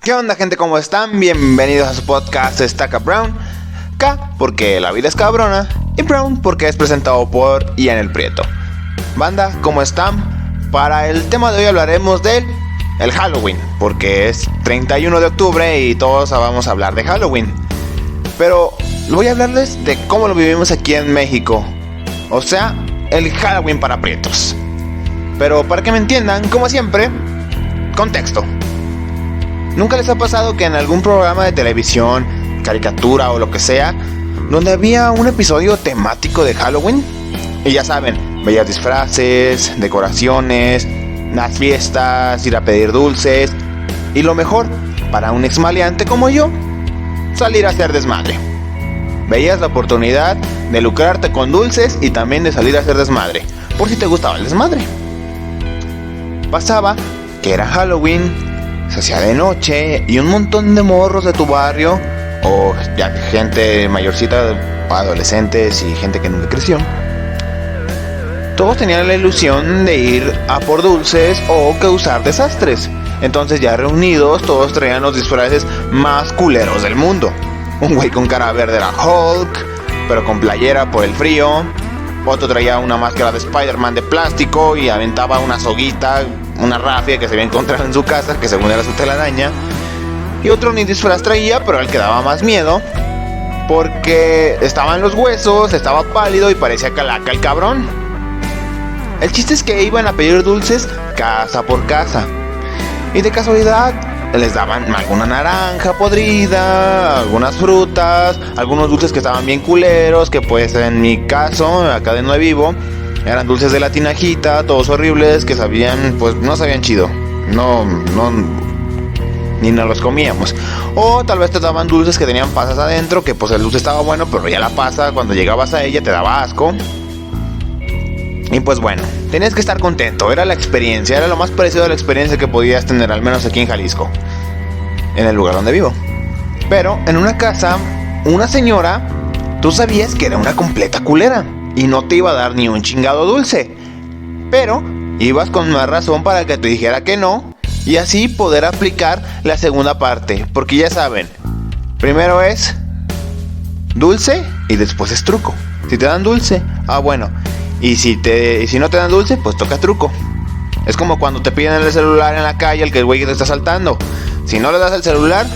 ¿Qué onda, gente? ¿Cómo están? Bienvenidos a su podcast Stack Up Brown. K porque la vida es cabrona y Brown porque es presentado por Ian el Prieto. Banda, ¿cómo están? Para el tema de hoy hablaremos del Halloween, porque es 31 de octubre y todos vamos a hablar de Halloween. Pero voy a hablarles de cómo lo vivimos aquí en México, o sea, el Halloween para prietos. Pero para que me entiendan, como siempre, contexto. ¿Nunca les ha pasado que en algún programa de televisión, caricatura o lo que sea, donde había un episodio temático de Halloween? Y ya saben, veías disfraces, decoraciones, las fiestas, ir a pedir dulces y lo mejor, para un exmaleante como yo, salir a hacer desmadre. Veías la oportunidad de lucrarte con dulces y también de salir a hacer desmadre, por si te gustaba el desmadre. Pasaba que era Halloween, se hacía de noche y un montón de morros de tu barrio, o ya gente mayorcita, adolescentes y gente que nunca creció, todos tenían la ilusión de ir a por dulces o causar desastres. Entonces ya reunidos, todos traían los disfraces más culeros del mundo. Un güey con cara verde era Hulk, pero con playera por el frío. Otro traía una máscara de Spider-Man de plástico y aventaba una soguita, una rafia que se había encontrado en su casa, que según era su telaraña. Y otro ni disfraz traía, pero él que daba más miedo, porque estaba en los huesos, estaba pálido y parecía calaca el cabrón. El chiste es que iban a pedir dulces casa por casa, y de casualidad les daban alguna naranja podrida, algunas frutas, algunos dulces que estaban bien culeros, que pues en mi caso, acá de donde vivo, eran dulces de la tinajita, todos horribles, que sabían, pues no sabían chido, ni nos los comíamos. O tal vez te daban dulces que tenían pasas adentro, que pues el dulce estaba bueno, pero ya la pasa, cuando llegabas a ella te daba asco. Y pues bueno, tenías que estar contento, era la experiencia, era lo más parecido a la experiencia que podías tener, al menos aquí en Jalisco, en el lugar donde vivo. Pero en una casa, una señora, tú sabías que era una completa culera y no te iba a dar ni un chingado dulce, pero ibas con más razón para que te dijera que no, y así poder aplicar la segunda parte, porque ya saben, primero es dulce y después es truco. Si te dan dulce, bueno, y si no te dan dulce, pues toca truco. Es como cuando te piden el celular en la calle, el que el güey te está asaltando. Si no le das el celular,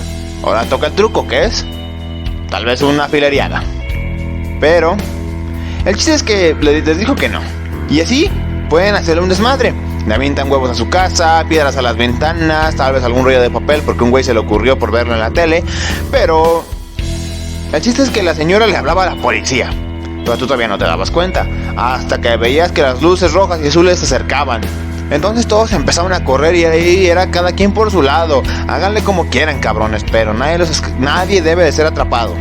ahora toca el truco, ¿qué es? Tal vez una fileriada. Pero el chiste es que les dijo que no, y así pueden hacerle un desmadre. Le avientan huevos a su casa, piedras a las ventanas, tal vez algún rollo de papel porque un güey se le ocurrió por verlo en la tele. Pero el chiste es que la señora le hablaba a la policía, pero tú todavía no te dabas cuenta, hasta que veías que las luces rojas y azules se acercaban. Entonces todos empezaban a correr y ahí era cada quien por su lado. Háganle como quieran, cabrones, pero nadie debe de ser atrapado.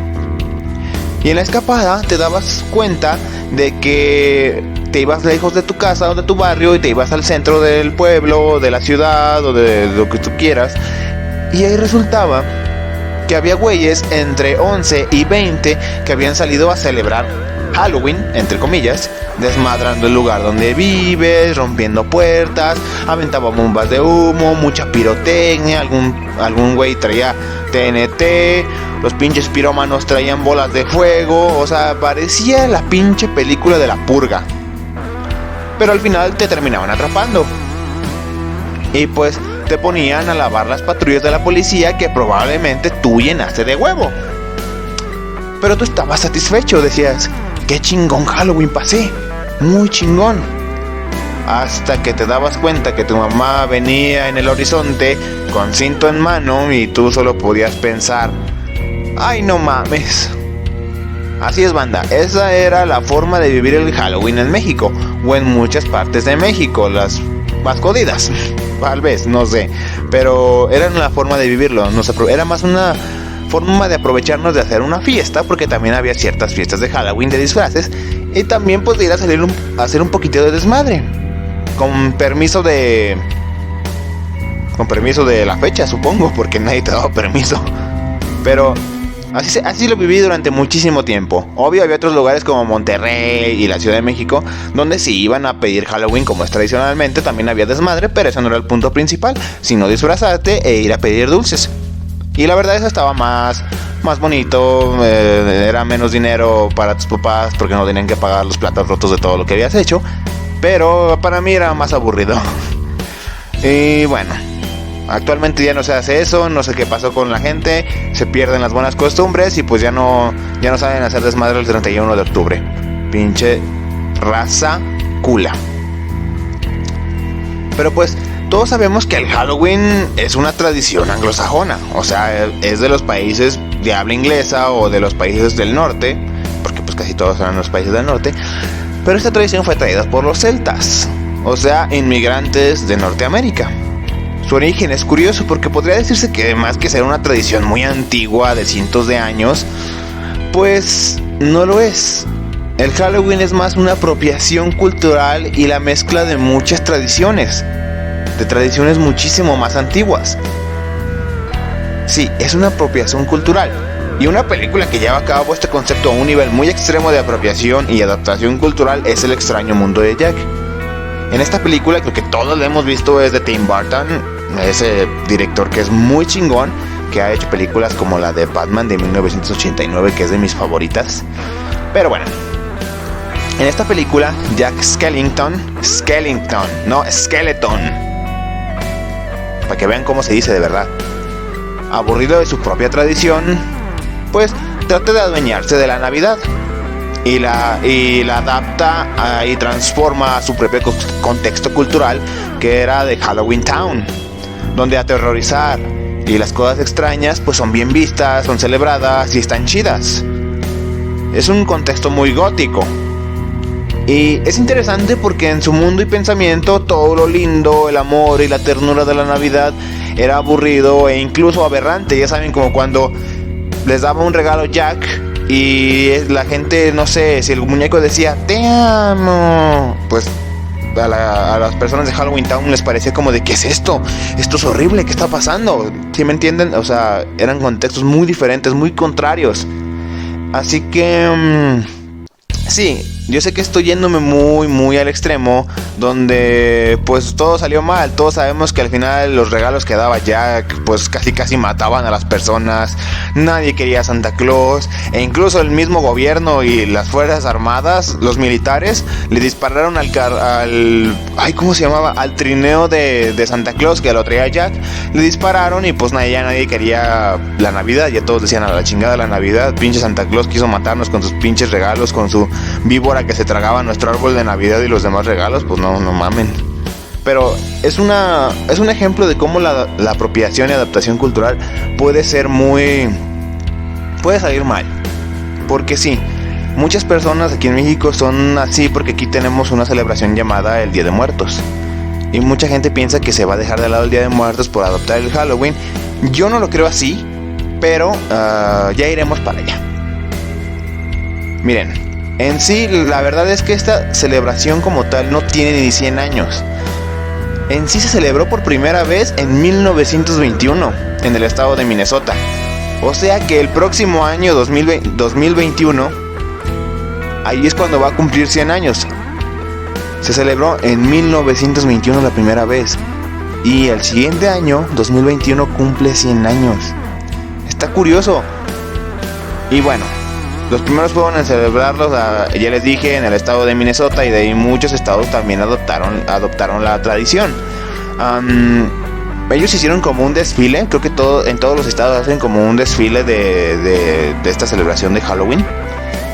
Y en la escapada te dabas cuenta de que te ibas lejos de tu casa o de tu barrio y te ibas al centro del pueblo, de la ciudad o de lo que tú quieras. Y ahí resultaba que había güeyes entre 11 y 20 que habían salido a celebrar Halloween, entre comillas, desmadrando el lugar donde vives, rompiendo puertas, aventaban bombas de humo, mucha pirotecnia, algún güey traía TNT, los pinches pirómanos traían bolas de fuego, o sea, parecía la pinche película de la purga. Pero al final te terminaban atrapando. Y pues te ponían a lavar las patrullas de la policía que probablemente tú llenaste de huevo. Pero tú estabas satisfecho, decías, qué chingón Halloween pasé, muy chingón. Hasta que te dabas cuenta que tu mamá venía en el horizonte con cinto en mano y tú solo podías pensar, ay no mames. Así es, banda, esa era la forma de vivir el Halloween en México, o en muchas partes de México, las más jodidas, tal vez, no sé, pero era una forma de vivirlo, era más una forma de aprovecharnos de hacer una fiesta, porque también había ciertas fiestas de Halloween de disfraces, y también pues de ir a hacer un poquito de desmadre, con permiso de la fecha, supongo, porque nadie te daba permiso, pero así lo viví durante muchísimo tiempo. Obvio había otros lugares como Monterrey y la Ciudad de México donde sí iban a pedir Halloween como es tradicionalmente, también había desmadre, pero eso no era el punto principal, sino disfrazarte e ir a pedir dulces. Y la verdad eso estaba más bonito, era menos dinero para tus papás porque no tenían que pagar los platos rotos de todo lo que habías hecho. Pero para mí era más aburrido. Y bueno, actualmente ya no se hace eso, no sé qué pasó con la gente, se pierden las buenas costumbres y pues ya no saben hacer desmadre el 31 de octubre. Pinche raza cula. Pero pues todos sabemos que el Halloween es una tradición anglosajona, o sea, es de los países de habla inglesa o de los países del norte, porque pues casi todos eran los países del norte, pero esta tradición fue traída por los celtas, o sea, inmigrantes de Norteamérica. Su origen es curioso porque podría decirse que más que ser una tradición muy antigua de cientos de años, pues no lo es. El Halloween es más una apropiación cultural y la mezcla de muchas tradiciones, de tradiciones muchísimo más antiguas. Sí, es una apropiación cultural. Y una película que lleva a cabo este concepto a un nivel muy extremo de apropiación y adaptación cultural es El extraño mundo de Jack. En esta película, creo que todos la hemos visto, es de Tim Burton, ese director que es muy chingón, que ha hecho películas como la de Batman de 1989, que es de mis favoritas. Pero bueno, en esta película, Jack Skellington, para que vean cómo se dice de verdad, aburrido de su propia tradición, pues trata de adueñarse de la Navidad y la adapta y transforma a su propio contexto cultural, que era de Halloween Town, donde aterrorizar y las cosas extrañas pues son bien vistas, son celebradas y están chidas. Es un contexto muy gótico. Y es interesante porque en su mundo y pensamiento todo lo lindo, el amor y la ternura de la Navidad era aburrido e incluso aberrante. Ya saben, como cuando les daba un regalo Jack y la gente, no sé, si el muñeco decía te amo, pues a las personas de Halloween Town les parecía como de ¿qué es esto? Esto es horrible, ¿qué está pasando? ¿Sí me entienden? O sea, eran contextos muy diferentes, muy contrarios. Así que sí, yo sé que estoy yéndome muy al extremo, donde pues todo salió mal. Todos sabemos que al final los regalos que daba Jack pues casi mataban a las personas. Nadie quería a Santa Claus, e incluso el mismo gobierno y las fuerzas armadas, los militares, le dispararon ¿cómo se llamaba? Al trineo de Santa Claus, que lo traía Jack. Le dispararon y pues nadie quería la Navidad. Ya todos decían a la chingada la Navidad. Pinche Santa Claus quiso matarnos con sus pinches regalos, con su víbora que se tragaba nuestro árbol de Navidad y los demás regalos. Pues no mamen. Pero es un ejemplo de cómo la apropiación y adaptación cultural puede salir mal. Porque sí, muchas personas aquí en México son así porque aquí tenemos una celebración llamada el Día de Muertos. Y mucha gente piensa que se va a dejar de lado el Día de Muertos por adoptar el Halloween. Yo no lo creo así, pero ya iremos para allá. Miren, en sí, la verdad es que esta celebración como tal no tiene ni 100 años. En sí se celebró por primera vez en 1921 en el estado de Minnesota. O sea que el próximo año 2021, ahí es cuando va a cumplir 100 años. Se celebró en 1921 la primera vez. Y el siguiente año, 2021, cumple 100 años. Está curioso. Y bueno, los primeros fueron en celebrarlos, ya les dije, en el estado de Minnesota, y de ahí muchos estados también adoptaron la tradición. Ellos hicieron como un desfile, creo que en todos los estados hacen como un desfile de esta celebración de Halloween.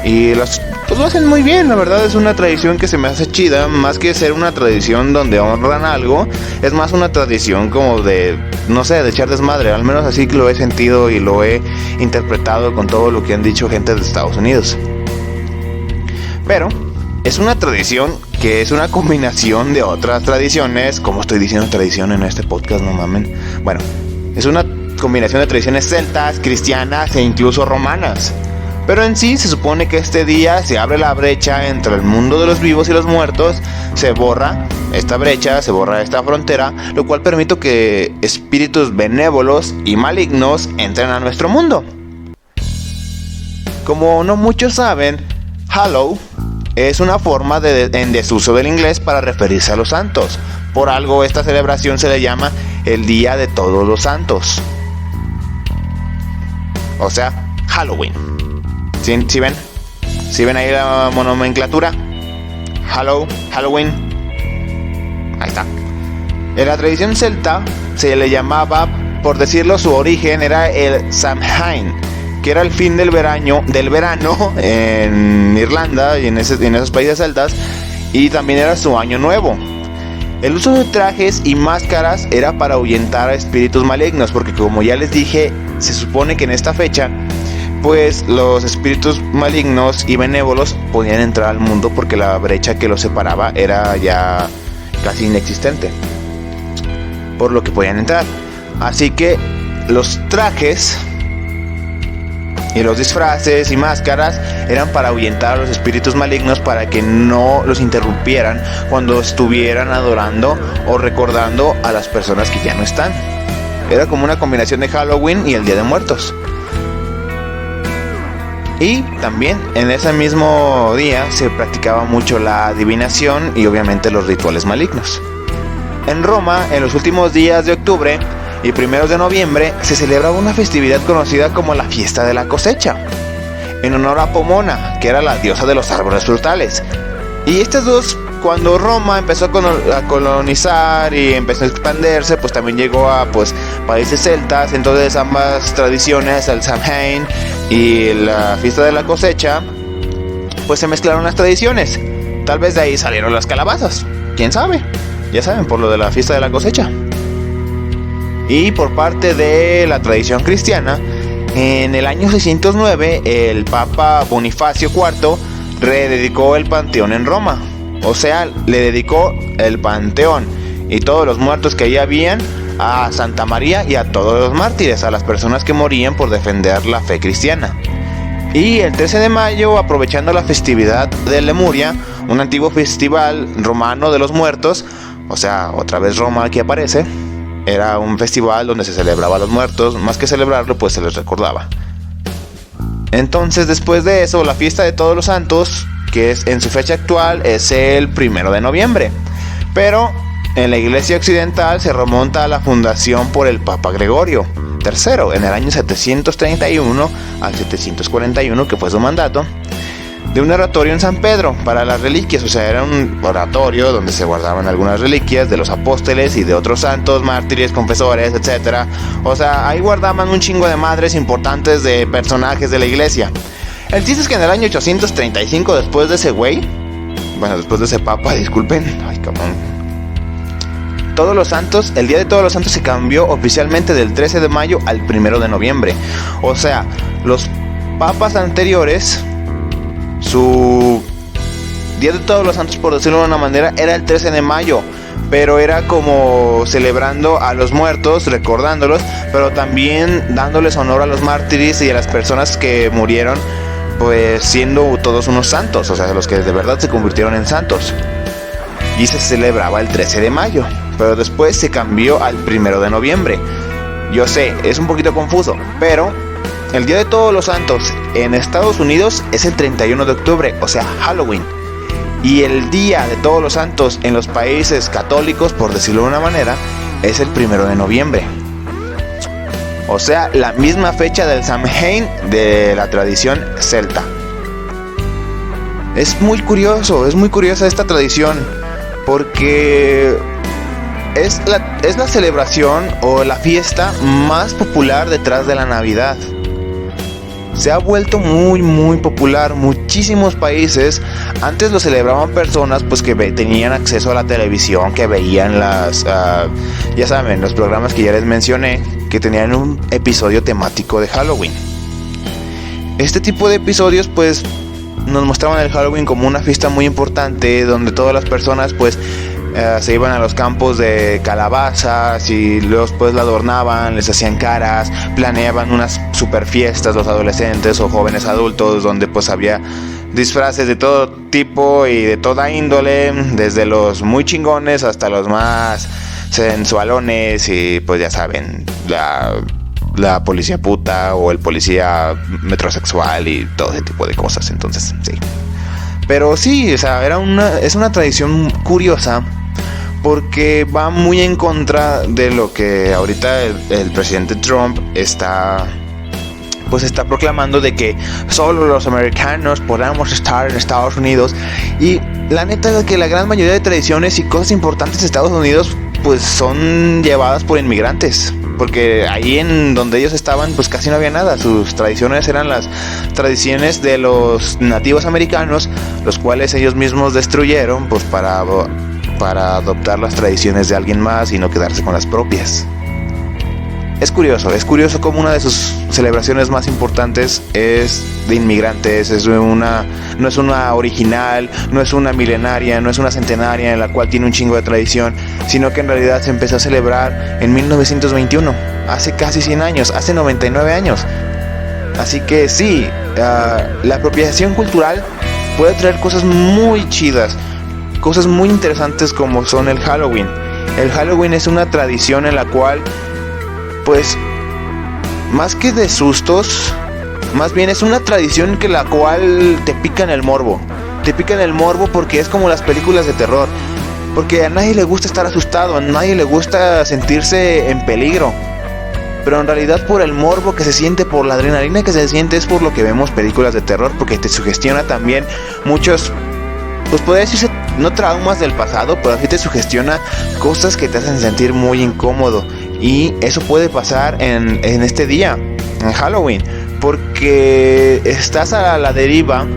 Y pues lo hacen muy bien, la verdad es una tradición que se me hace chida, más que ser una tradición donde honran algo, es más una tradición como de, no sé, de echar desmadre, al menos así que lo he sentido y lo he interpretado con todo lo que han dicho gente de Estados Unidos. Pero es una tradición que es una combinación de otras tradiciones, como estoy diciendo tradición en este podcast, no mamen. Bueno, es una combinación de tradiciones celtas, cristianas e incluso romanas. Pero en sí se supone que este día se abre la brecha entre el mundo de los vivos y los muertos, se borra esta brecha, se borra esta frontera, lo cual permite que espíritus benévolos y malignos entren a nuestro mundo. Como no muchos saben, Hallow es una forma en desuso del inglés para referirse a los santos. Por algo esta celebración se le llama el Día de Todos los Santos. o sea, Halloween. ¿Sí ven? ¿Sí ven ahí la nomenclatura? Halloween. Ahí está. En la tradición celta se le llamaba, por decirlo, su origen era el Samhain, que era el fin del verano en Irlanda y en esos países celtas, y también era su año nuevo. El uso de trajes y máscaras era para ahuyentar a espíritus malignos, porque como ya les dije, se supone que en esta fecha, pues los espíritus malignos y benévolos podían entrar al mundo porque la brecha que los separaba era ya casi inexistente, por lo que podían entrar. Así que los trajes y los disfraces y máscaras eran para ahuyentar a los espíritus malignos, para que no los interrumpieran cuando estuvieran adorando o recordando a las personas que ya no están. Era como una combinación de Halloween y el Día de Muertos. Y también en ese mismo día se practicaba mucho la adivinación y obviamente los rituales malignos. En Roma, en los últimos días de octubre y primeros de noviembre, se celebraba una festividad conocida como la fiesta de la cosecha, en honor a Pomona, que era la diosa de los árboles frutales. Y estas dos, cuando Roma empezó a colonizar y empezó a expandirse, pues también llegó a países celtas. Entonces ambas tradiciones, el Samhain y la fiesta de la cosecha, pues se mezclaron las tradiciones. Tal vez de ahí salieron las calabazas, quién sabe. Ya saben, por lo de la fiesta de la cosecha. Y por parte de la tradición cristiana, en el año 609 el Papa Bonifacio IV rededicó el Panteón en Roma. O sea, le dedicó el Panteón y todos los muertos que allí habían a Santa María y a todos los mártires, a las personas que morían por defender la fe cristiana. Y el 13 de mayo, aprovechando la festividad de Lemuria, un antiguo festival romano de los muertos, o sea, otra vez Roma aquí aparece, era un festival donde se celebraba a los muertos, más que celebrarlo, pues se les recordaba. Entonces, después de eso, la fiesta de Todos los Santos, que es en su fecha actual, es el 1 de noviembre. Pero en la Iglesia Occidental se remonta a la fundación por el Papa Gregorio III en el año 731 al 741, que fue su mandato, de un oratorio en San Pedro para las reliquias. O sea, era un oratorio donde se guardaban algunas reliquias de los apóstoles y de otros santos, mártires, confesores, etc. O sea, ahí guardaban un chingo de madres importantes de personajes de la iglesia. El chiste es que en el año 835, después de ese güey, después de ese papa, disculpen, ay cabrón, Todos los Santos, el Día de Todos los Santos se cambió oficialmente del 13 de mayo al 1 de noviembre. O sea, los papas anteriores, su Día de Todos los Santos, por decirlo de una manera, era el 13 de mayo, pero era como celebrando a los muertos, recordándolos, pero también dándoles honor a los mártires y a las personas que murieron, pues siendo todos unos santos, o sea, los que de verdad se convirtieron en santos. Y se celebraba el 13 de mayo, pero después se cambió al 1 de noviembre. Yo sé, es un poquito confuso, pero el Día de Todos los Santos en Estados Unidos es el 31 de octubre, o sea, Halloween. Y el Día de Todos los Santos en los países católicos, por decirlo de una manera, es el 1 de noviembre. O sea, la misma fecha del Samhain de la tradición celta. Es muy curiosa esta tradición, porque es la celebración o la fiesta más popular detrás de la Navidad. Se ha vuelto muy popular. Muchísimos países antes lo celebraban personas pues que tenían acceso a la televisión, que veían ya saben, los programas que ya les mencioné, que tenían un episodio temático de Halloween. Este tipo de episodios pues nos mostraban el Halloween como una fiesta muy importante, donde todas las personas pues se iban a los campos de calabazas y luego pues la adornaban, les hacían caras, planeaban unas super fiestas los adolescentes o jóvenes adultos, donde pues había disfraces de todo tipo y de toda índole, desde los muy chingones hasta los más sensualones y pues ya saben, la policía puta o el policía metrosexual y todo ese tipo de cosas. Entonces sí, pero sí, o sea, es una tradición curiosa, porque va muy en contra de lo que ahorita el presidente Trump está pues está proclamando de que solo los americanos podamos estar en Estados Unidos. Y la neta es que la gran mayoría de tradiciones y cosas importantes de Estados Unidos pues son llevadas por inmigrantes, porque ahí en donde ellos estaban pues casi no había nada. Sus tradiciones eran las tradiciones de los nativos americanos, los cuales ellos mismos destruyeron pues para adoptar las tradiciones de alguien más y no quedarse con las propias. Es curioso como una de sus celebraciones más importantes es de inmigrantes. No es una original, no es una milenaria, no es una centenaria en la cual tiene un chingo de tradición, sino que en realidad se empezó a celebrar en 1921, hace casi 100 años, hace 99 años. Así que sí, la apropiación cultural puede traer cosas muy chidas, cosas muy interesantes como son el Halloween. El Halloween es una tradición en la cual, pues, más que de sustos, más bien es una tradición que la cual te pica en el morbo. Te pica en el morbo porque es como las películas de terror. Porque a nadie le gusta estar asustado, a nadie le gusta sentirse en peligro. Pero en realidad por el morbo que se siente, por la adrenalina que se siente, es por lo que vemos películas de terror. Porque te sugestiona también muchos, pues podría decirse, no traumas del pasado, pero sí te sugestiona cosas que te hacen sentir muy incómodo. Y eso puede pasar en este día, en Halloween, porque estás a la deriva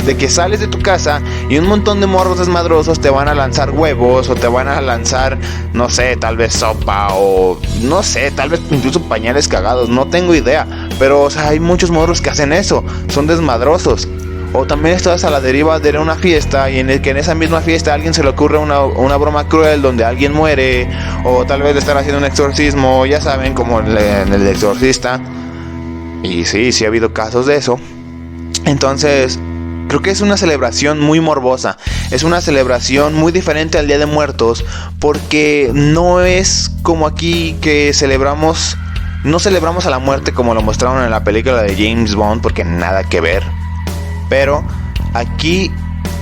de que sales de tu casa y un montón de morros desmadrosos te van a lanzar huevos o te van a lanzar, no sé, tal vez sopa o no sé, tal vez incluso pañales cagados, no tengo idea. Pero o sea, hay muchos morros que hacen eso, son desmadrosos. O también estás a la deriva de una fiesta y en esa misma fiesta a alguien se le ocurre una broma cruel donde alguien muere, o tal vez le están haciendo un exorcismo, ya saben, como en el exorcista. Y sí ha habido casos de eso. Entonces, creo que es una celebración muy morbosa, es una celebración muy diferente al Día de Muertos, porque no es como aquí que no celebramos a la muerte como lo mostraron en la película de James Bond, porque nada que ver. Pero aquí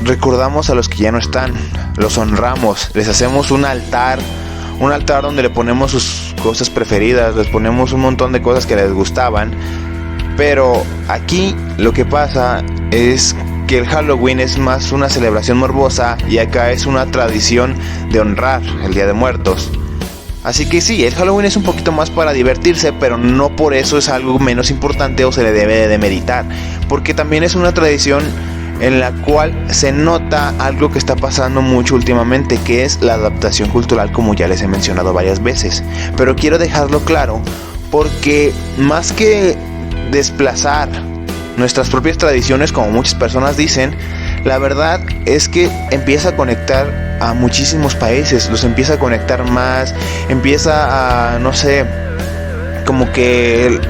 recordamos a los que ya no están, los honramos, les hacemos un altar donde le ponemos sus cosas preferidas, les ponemos un montón de cosas que les gustaban. Pero aquí lo que pasa es que el Halloween es más una celebración morbosa y acá es una tradición de honrar el Día de Muertos. Así que sí, el Halloween es un poquito más para divertirse, pero no por eso es algo menos importante o se le debe de meditar, porque también es una tradición en la cual se nota algo que está pasando mucho últimamente, que es la adaptación cultural, como ya les he mencionado varias veces. Pero quiero dejarlo claro, porque más que desplazar nuestras propias tradiciones, como muchas personas dicen, la verdad es que empieza a conectar a muchísimos países, los empieza a conectar más, empieza a, no sé, como que el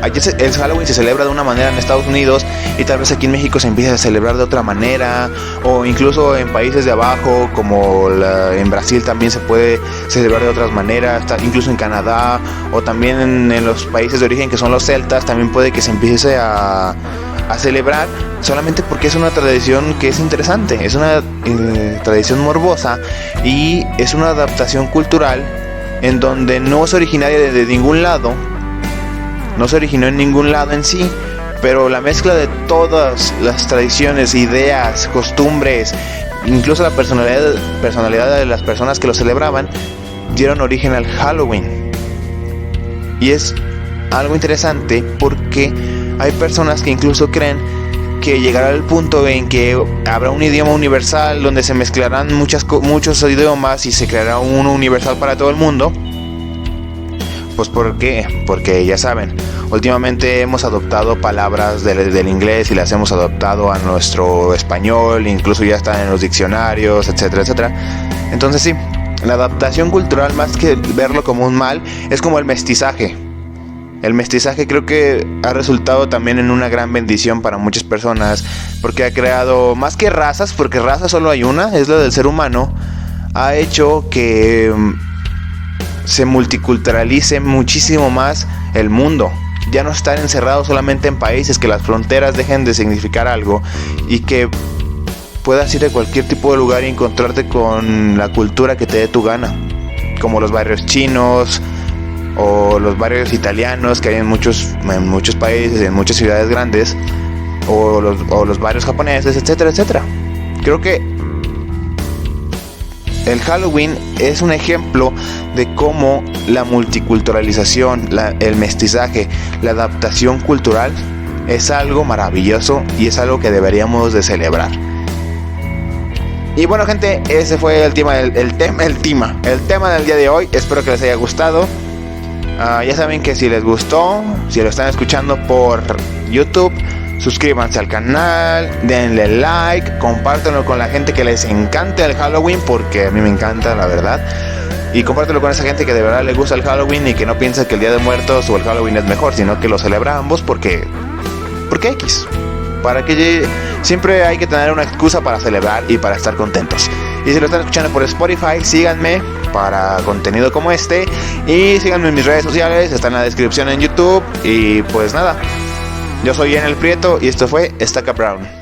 Halloween se celebra de una manera en Estados Unidos y tal vez aquí en México se empieza a celebrar de otra manera, o incluso en países de abajo como en Brasil también se puede celebrar de otras maneras, incluso en Canadá, o también en los países de origen que son los celtas también puede que se empiece a celebrar, solamente porque es una tradición que es interesante, es una tradición morbosa y es una adaptación cultural en donde no es originaria de ningún lado, no se originó en ningún lado en sí, pero la mezcla de todas las tradiciones, ideas, costumbres, incluso la personalidad de las personas que lo celebraban, dieron origen al Halloween. Y es algo interesante porque hay personas que incluso creen que llegará el punto en que habrá un idioma universal donde se mezclarán muchos idiomas y se creará uno universal para todo el mundo. Pues ¿por qué? Porque ya saben, últimamente hemos adoptado palabras del inglés y las hemos adoptado a nuestro español, incluso ya están en los diccionarios, etcétera, etcétera. Entonces sí, la adaptación cultural, más que verlo como un mal, es como el mestizaje. El mestizaje creo que ha resultado también en una gran bendición para muchas personas, porque ha creado, más que razas, porque raza solo hay una, es la del ser humano, ha hecho que se multiculturalice muchísimo más el mundo. Ya no estar encerrado solamente en países, que las fronteras dejen de significar algo y que puedas ir a cualquier tipo de lugar y encontrarte con la cultura que te dé tu gana, como los barrios chinos, o los barrios italianos que hay en muchos países, en muchas ciudades grandes, o los barrios japoneses, etcétera, etcétera. Creo que el Halloween es un ejemplo de cómo la multiculturalización, el mestizaje, la adaptación cultural es algo maravilloso y es algo que deberíamos de celebrar. Y bueno, gente, ese fue el tema del día de hoy. Espero que les haya gustado. Ya saben que si les gustó, si lo están escuchando por YouTube, suscríbanse al canal, denle like, compártanlo con la gente que les encanta el Halloween, porque a mí me encanta, la verdad. Y compártanlo con esa gente que de verdad le gusta el Halloween y que no piensa que el Día de Muertos o el Halloween es mejor, sino que lo celebra ambos porque X. Para que siempre hay que tener una excusa para celebrar y para estar contentos. Y si lo están escuchando por Spotify, síganme para contenido como este. Y síganme en mis redes sociales, está en la descripción en YouTube. Y pues nada, yo soy Enel Prieto y esto fue Estaca Brown.